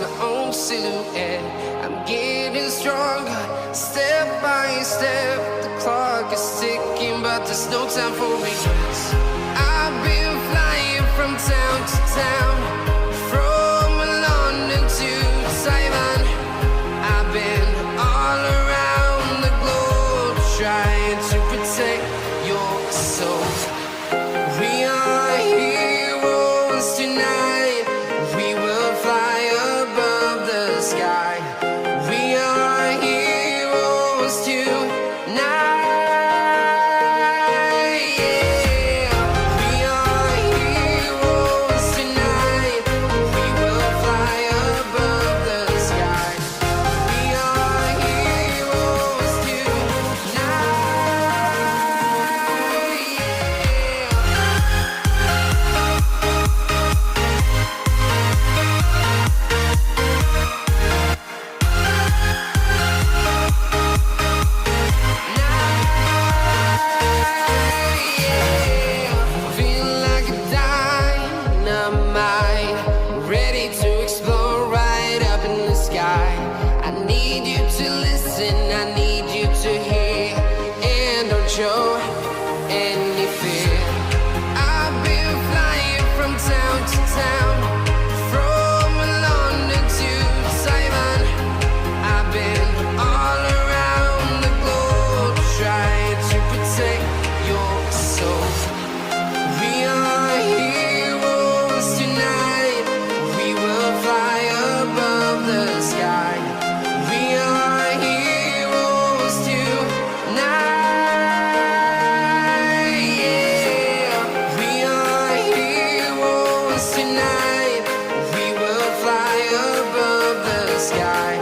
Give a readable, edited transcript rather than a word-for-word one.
my own silhouette. I'm getting stronger, step by step. The clock is ticking, but there's no time for regrets. I've been flying from town to town, from London to Taiwan. I've been all around the globe, trying to protect your soul. We are heroes tonight. We will fly above the sky. We are heroes tonight. Yeah. We are heroes tonight. We will fly above the sky. We are heroes tonight. Feel like a dynamite, ready to explode right up in the sky. I need you to listen, I need you to hear, and don't show any fear. I've been flying from town to town, from London to Taiwan. I've been all around the globe, trying to protect your soul. We are heroes tonight. We will fly above the sky. We are heroes tonight. Yeah. We are heroes tonight. We will fly above the sky.